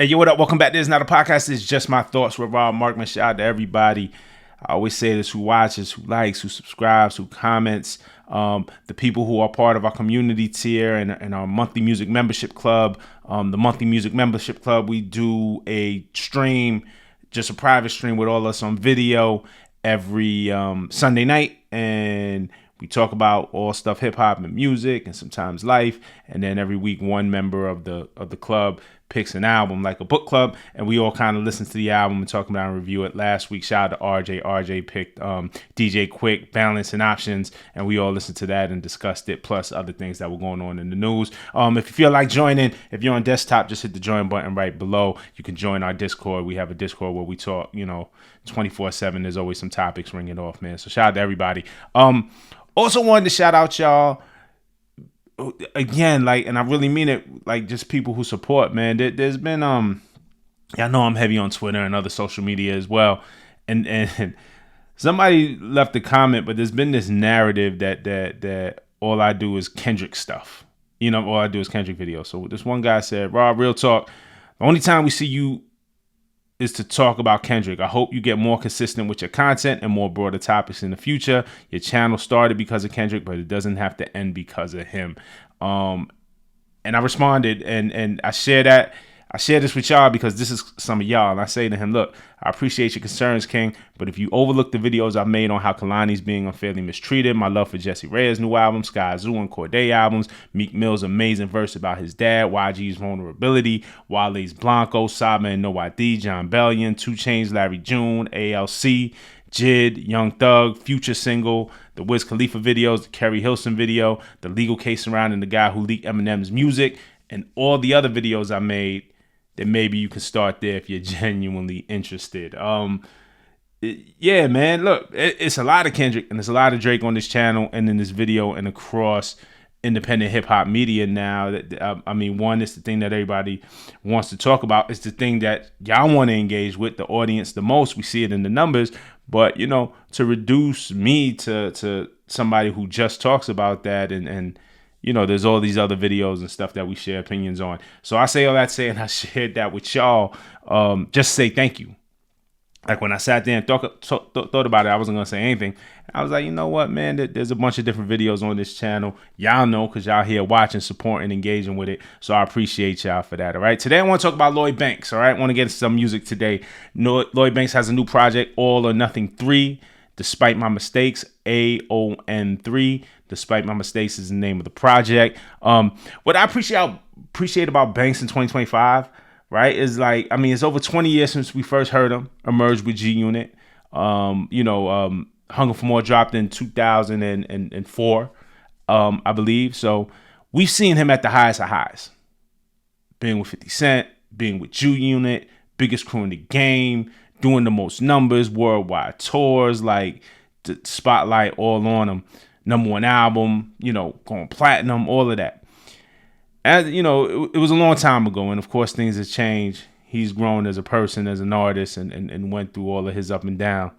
Hey, yo, what up? Welcome back. This is not a podcast. It's just my thoughts with Rob Markman. Shout out to everybody. I always say this: who watches, who likes, who subscribes, who comments. The people who are part of our community tier and our monthly music membership club. The monthly music membership club, we do a stream, just a private stream with all of us on video every Sunday night, and we talk about all stuff hip hop and music, and sometimes life. And then every week, one member of the club picks an album, like a book club, and we all kind of listen to the album and talk about and review it. Last week, shout out to RJ. RJ picked DJ Quick, Balance and Options, and we all listened to that and discussed it, plus other things that were going on in the news. If you feel like joining, if you're on desktop, just hit the join button right below. You can join our Discord. We have a Discord where we talk, 24/7. There's always some topics ringing off, man. So shout out to everybody. Also wanted to shout out y'all again, and I really mean it, just people who support, man. There's been y'all know I'm heavy on Twitter and other social media as well, and somebody left a comment, but there's been this narrative that all I do is Kendrick stuff. All I do is Kendrick videos. So this one guy said, "Rob, real talk, the only time we see you is to talk about Kendrick. I hope you get more consistent with your content and more broader topics in the future. Your channel started because of Kendrick, but it doesn't have to end because of him." And I responded and I share that. I share this with y'all because this is some of y'all. And I say to him, look, I appreciate your concerns, King, but if you overlook the videos I've made on how Kalani's being unfairly mistreated, my love for Jesse Reyes' new album, Sky Zoo and Corday albums, Meek Mill's amazing verse about his dad, YG's vulnerability, Wale's Blanco, Saba and No ID, John Bellion, 2 Chainz, Larry June, ALC, Jid, Young Thug, Future single, the Wiz Khalifa videos, the Kerry Hilson video, the legal case surrounding the guy who leaked Eminem's music, and all the other videos I made, then maybe you can start there if you're genuinely interested. Yeah, man, look, it's a lot of Kendrick and there's a lot of Drake on this channel and in this video and across independent hip hop media now. One is the thing that everybody wants to talk about. It's the thing that y'all want to engage with, the audience, the most. We see it in the numbers, but to reduce me to somebody who just talks about that and there's all these other videos and stuff that we share opinions on. So I say all that saying I shared that with y'all. Just say thank you. Like when I sat there and thought about it, I wasn't going to say anything. I was like, you know what, man, there's a bunch of different videos on this channel. Y'all know because y'all here watching, supporting, engaging with it. So I appreciate y'all for that, all right? Today I want to talk about Lloyd Banks, all right? I want to get into some music today. Lloyd Banks has a new project, All or Nothing 3, Despite My Mistakes, AON3. Despite My Mistakes is the name of the project. What I appreciate about Banks in 2025, right, is it's over 20 years since we first heard him emerge with G Unit. Hunger for More dropped in 2004, I believe. So we've seen him at the highest of highs. Being with 50 Cent, being with G Unit, biggest crew in the game, doing the most numbers, worldwide tours, the spotlight all on him. #1 album, going platinum, all of that. As it was a long time ago, and of course things have changed. He's grown as a person, as an artist, and went through all of his up and down.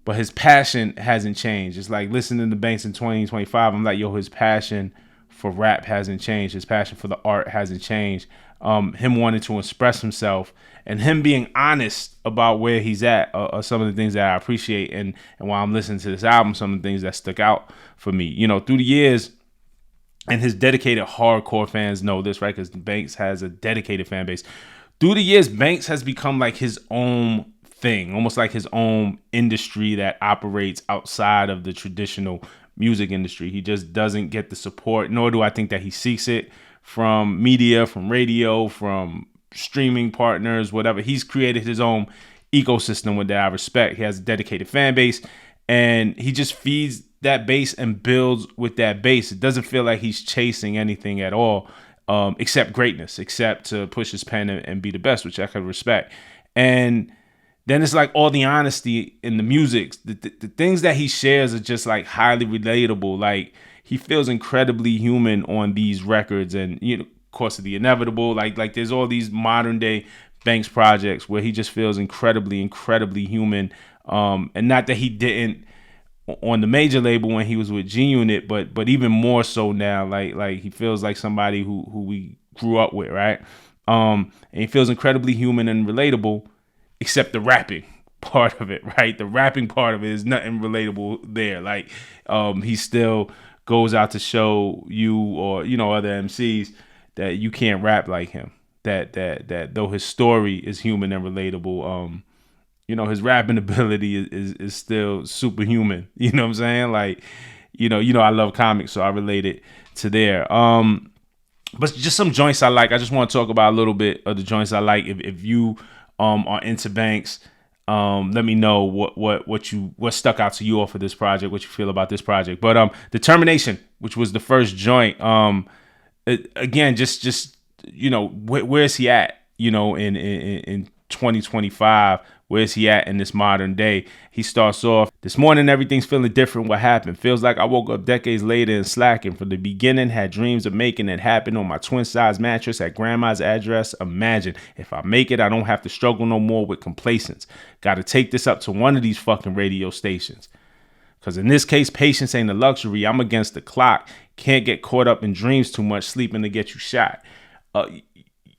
But his passion hasn't changed. It's like listening to Banks in 2025. I'm like, his passion for rap hasn't changed. His passion for the art hasn't changed. Him wanting to express himself and him being honest about where he's at are some of the things that I appreciate. And while I'm listening to this album, some of the things that stuck out for me, through the years, and his dedicated hardcore fans know this, right? Because Banks has a dedicated fan base. Through the years, Banks has become like his own thing, almost like his own industry that operates outside of the traditional music industry. He just doesn't get the support, nor do I think that he seeks it from media, from radio, from streaming partners, whatever. He's created his own ecosystem with that I respect. He has a dedicated fan base, and he just feeds that base and builds with that base. It doesn't feel like he's chasing anything at all, except greatness, except to push his pen and be the best, which I can respect. And then it's like all the honesty in the music. The things that he shares are just highly relatable. He feels incredibly human on these records, and of course of the inevitable. There's all these modern day Banks projects where he just feels incredibly human. And not that he didn't on the major label when he was with G Unit, but even more so now. He feels like somebody who we grew up with, right? And he feels incredibly human and relatable, except the rapping part of it, right? The rapping part of it is nothing relatable there. Like, he still goes out to show you, or other MCs, that you can't rap like him. That though his story is human and relatable, his rapping ability is still superhuman. You know what I'm saying? Like, I love comics, so I relate it to there. But just some joints I like. I just want to talk about a little bit of the joints I like. If you are into Banks, let me know what stuck out to you off of this project, what you feel about this project. But Determination, which was the first joint, again, just where is he at? In 2025, where is he at in this modern day? He starts off, this morning everything's feeling different. What happened? Feels like I woke up decades later and slacking. From the beginning, had dreams of making it happen on my twin size mattress at grandma's address. Imagine if I make it, I don't have to struggle no more with complacence. Gotta take this up to one of these fucking radio stations. Because in this case, patience ain't a luxury. I'm against the clock. Can't get caught up in dreams too much, sleeping to get you shot.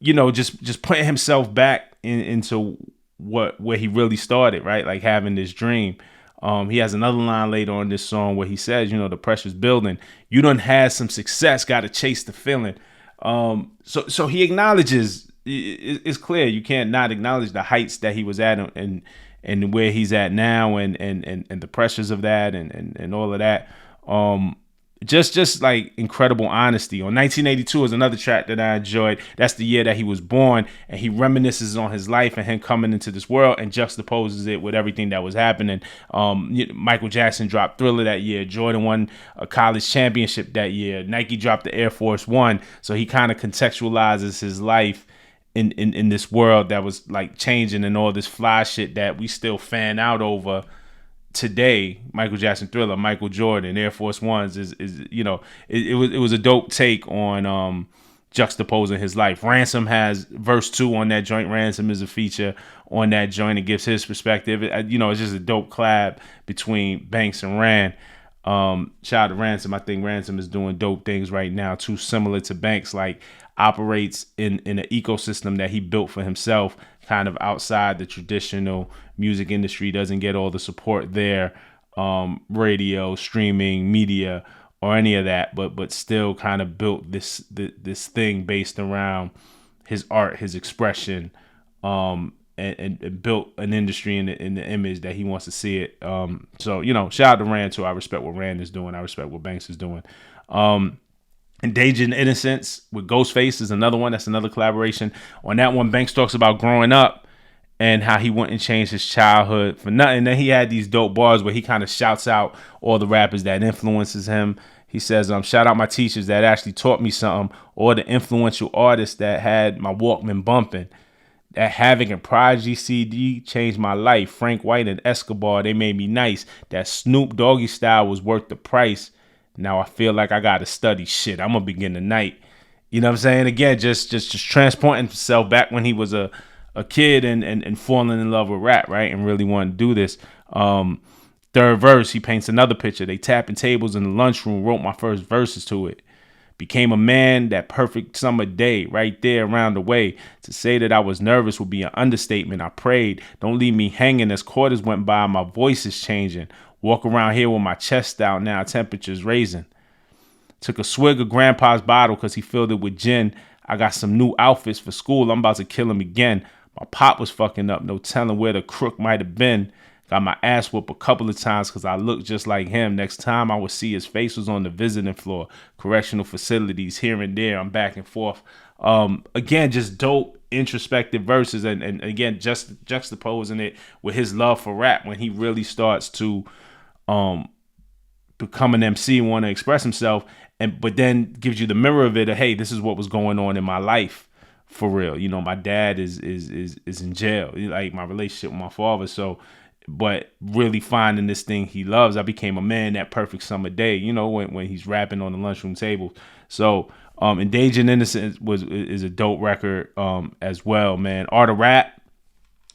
Just putting himself back into where he really started, right? Like having this dream. He has another line later on this song where he says, the pressure's building. You done had some success, got to chase the feeling. So he acknowledges, it's clear you can't not acknowledge the heights that he was at and where he's at now and the pressures of that and all of that. Just like incredible honesty. On 1982 is another track that I enjoyed. That's the year that he was born, and he reminisces on his life and him coming into this world and juxtaposes it with everything that was happening. Michael Jackson dropped Thriller that year. Jordan won a college championship that year. Nike dropped the Air Force One. So he kind of contextualizes his life in this world that was like changing and all this fly shit that we still fan out over today. Michael Jackson, Thriller, Michael Jordan, Air Force Ones it was a dope take on juxtaposing his life. Ransom has verse 2 on that joint. Ransom is a feature on that joint. It gives his perspective. It's just a dope collab between Banks and Ran. Shout out to Ransom. I think Ransom is doing dope things right now too, similar to Banks, like operates in an ecosystem that he built for himself, kind of outside the traditional music industry, doesn't get all the support there, radio, streaming, media, or any of that, but still kind of built this thing based around his art, his expression, and built an industry in the image that he wants to see it. So shout out to Rand too. I respect what Rand is doing. I respect what Banks is doing. Endangered Innocence with Ghostface is another one. That's another collaboration. On that one, Banks talks about growing up and how he wouldn't change his childhood for nothing. Then he had these dope bars where he kind of shouts out all the rappers that influences him. He says, shout out my teachers that actually taught me something, or the influential artists that had my Walkman bumping. That Havoc and Prodigy CD changed my life. Frank White and Escobar, they made me nice. That Snoop Doggy style was worth the price. Now I feel like I gotta study shit. I'm gonna begin tonight. You know what I'm saying? Again, just transporting himself back when he was a kid and falling in love with rap, right? And really wanting to do this. Third verse, he paints another picture. They tapping tables in the lunchroom, wrote my first verses to it. Became a man that perfect summer day right there around the way. To say that I was nervous would be an understatement. I prayed, don't leave me hanging. As quarters went by, my voice is changing. Walk around here with my chest out now, temperature's raising. Took a swig of grandpa's bottle because he filled it with gin. I got some new outfits for school. I'm about to kill him again. My pop was fucking up. No telling where the crook might have been. Got my ass whooped a couple of times because I looked just like him. Next time I would see his face was on the visiting floor. Correctional facilities here and there. I'm back and forth. Again, just dope introspective verses and again, just juxtaposing it with his love for rap when he really starts to become an MC and want to express himself, but then gives you the mirror of it. Hey, this is what was going on in my life for real. My dad is in jail. Like my relationship with my father. So, but really finding this thing he loves. I became a man that perfect summer day. When he's rapping on the lunchroom table. So, Endangered Innocence is a dope record as well, man. Art of Rap.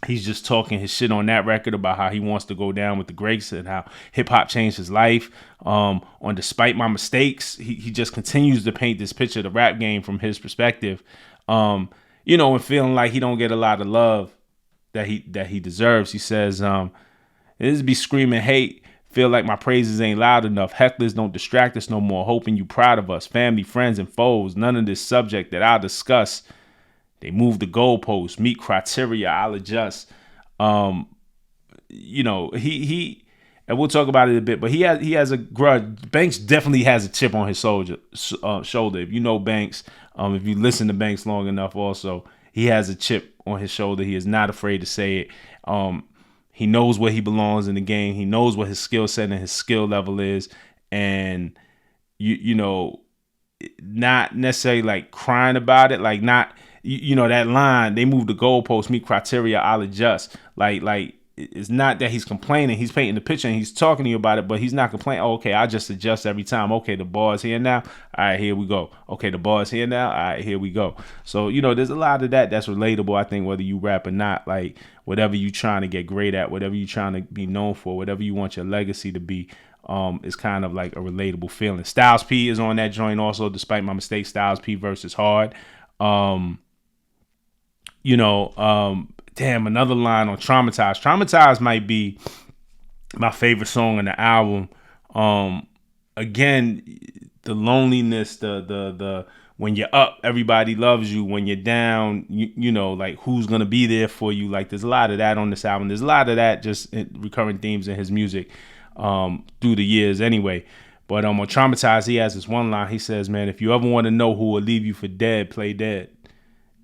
He's just talking his shit on that record about how he wants to go down with the greats and how hip hop changed his life. On Despite My Mistakes, he just continues to paint this picture of the rap game from his perspective. and feeling like he don't get a lot of love that he deserves. He says, "This be screaming hate. Feel like my praises ain't loud enough. Hecklers don't distract us no more. Hoping you proud of us. Family, friends, and foes. None of this subject that I'll discuss. They move the goalposts. Meet criteria. I'll adjust." Um, he and we'll talk about it a bit, but he has a grudge. Banks definitely has a chip on his shoulder. If you know Banks, if you listen to Banks long enough, also he has a chip on his shoulder. He is not afraid to say it. He knows where he belongs in the game. He knows what his skill set and his skill level is, and not necessarily like crying about it, like not that line. They move the goalposts, meet criteria, I'll adjust. Like it's not that he's complaining. He's painting the picture and he's talking to you about it, but he's not complaining. Oh, okay, I just adjust every time. Okay, the ball is here now. All right, here we go. Okay, the ball is here now. All right, here we go. So, there's a lot of that's relatable, I think, whether you rap or not. Like, whatever you trying to get great at, whatever you trying to be known for, whatever you want your legacy to be, is kind of like a relatable feeling. Styles P is on that joint also, despite my mistake. Styles P versus Hard. Damn, another line on Traumatized. Traumatized might be my favorite song on the album. Again, the loneliness, the when you're up, everybody loves you. When you're down, like who's gonna be there for you? Like there's a lot of that on this album. There's a lot of that just recurring themes in his music through the years anyway. But on Traumatized, he has this one line. He says, "Man, if you ever want to know who will leave you for dead, play dead."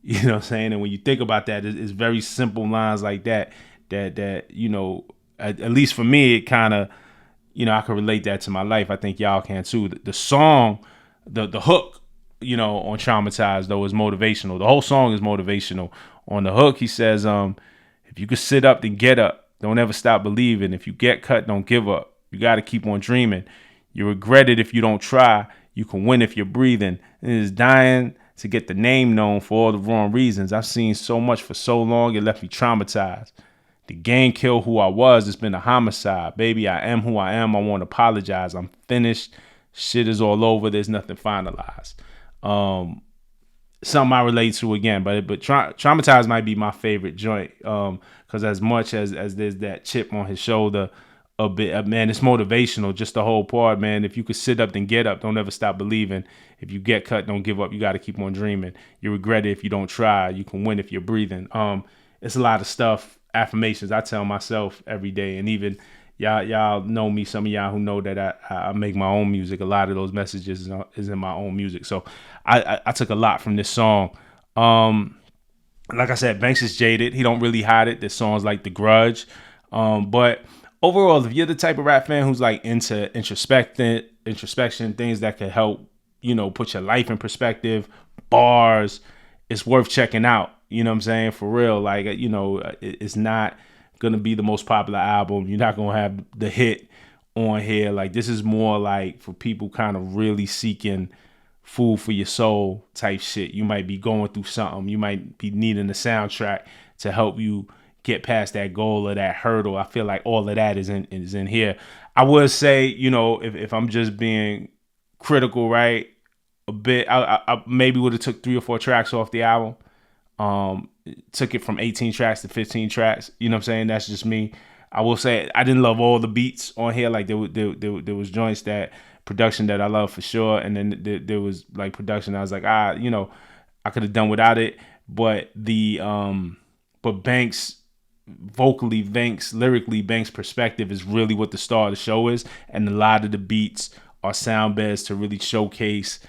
You know what I'm saying? And when you think about that, it's very simple lines like that, at least for me, it kind of, I can relate that to my life. I think y'all can too. The song, the hook, on Traumatized, though, is motivational. The whole song is motivational. On the hook, he says, if you could sit up, then get up. Don't ever stop believing. If you get cut, don't give up. You got to keep on dreaming. You regret it if you don't try. You can win if you're breathing. And it's dying to get the name known for all the wrong reasons. I've seen so much for so long, it left me traumatized. The game killed who I was. It's been a homicide. Baby, I am who I am. I won't apologize. I'm finished. Shit is all over. There's nothing finalized. Something I relate to again, but Traumatized might be my favorite joint. Because as much as there's that chip on his shoulder, a bit, man, it's motivational. Just the whole part, man. If you could sit up, then get up. Don't ever stop believing. If you get cut, don't give up. You got to keep on dreaming. You regret it if you don't try. You can win if you're breathing. It's a lot of stuff, affirmations I tell myself every day, and even y'all know me. Some of y'all who know that I make my own music. A lot of those messages is in my own music. So I took a lot from this song. Like I said, Banks is jaded. He don't really hide it. There's songs like The Grudge, but overall, if you're the type of rap fan who's like into introspection, things that could help, put your life in perspective, bars, it's worth checking out. You know what I'm saying? For real. Like, it's not going to be the most popular album. You're not going to have the hit on here. Like, this is more like for people kind of really seeking food for your soul type shit. You might be going through something. You might be needing a soundtrack to help you get past that goal or that hurdle. I feel like all of that is in here. I would say, if I'm just being critical, right, a bit, I maybe would have took 3 or 4 tracks off the album. Took it from 18 tracks to 15 tracks. You know what I'm saying? That's just me. I will say I didn't love all the beats on here. Like there was joints production that I love for sure, and then there was like production I was like, I could have done without it. But Banks vocally, lyrically, Banks' perspective is really what the star of the show is, and a lot of the beats are sound beds to really showcase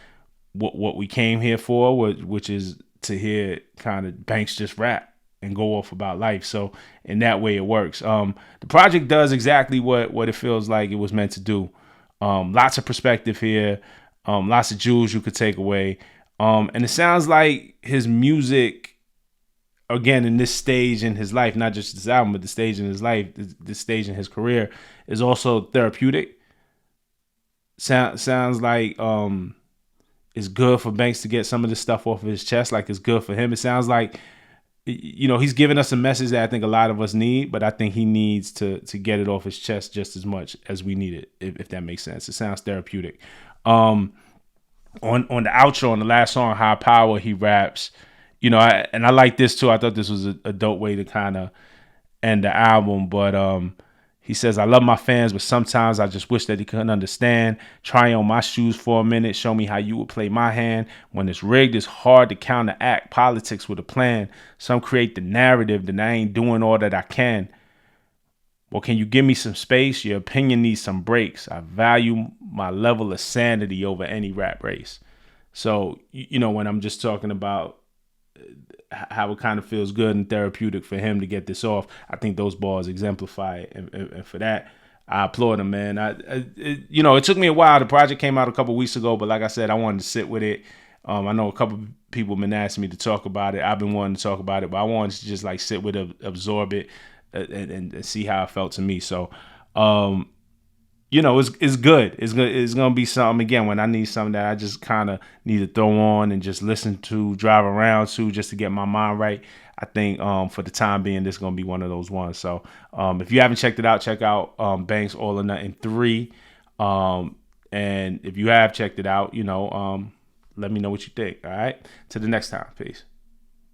what we came here for, which is to hear kind of Banks just rap and go off about life. So in that way, it works. The project does exactly what it feels like it was meant to do. Lots of perspective here, lots of jewels you could take away, and it sounds like his music, again, in this stage in his life, not just this album, but the stage in his life, this stage in his career, is also therapeutic. Sounds like it's good for Banks to get some of this stuff off of his chest. Like it's good for him. It sounds like, he's giving us a message that I think a lot of us need, but I think he needs to get it off his chest just as much as we need it, if that makes sense. It sounds therapeutic. On the outro, on the last song, High Power, he raps, and I like this too. I thought this was a dope way to kind of end the album. But he says, I love my fans, but sometimes I just wish that he couldn't understand. Try on my shoes for a minute. Show me how you would play my hand. When it's rigged, it's hard to counteract politics with a plan. Some create the narrative that I ain't doing all that I can. Well, can you give me some space? Your opinion needs some breaks. I value my level of sanity over any rap race. So, when I'm just talking about how it kind of feels good and therapeutic for him to get this off, I think those bars exemplify it. And for that, I applaud him, man. It took me a while. The project came out a couple weeks ago, but like I said, I wanted to sit with it. I know a couple people have been asking me to talk about it. I've been wanting to talk about it, but I wanted to just like sit with it, absorb it, and see how it felt to me. So, it's good. It's gonna be something again when I need something that I just kind of need to throw on and just listen to, drive around to, just to get my mind right. I think for the time being, this is gonna be one of those ones. So if you haven't checked it out, check out Banks All or Nothing 3. And if you have checked it out, let me know what you think. All right. Till the next time. Peace.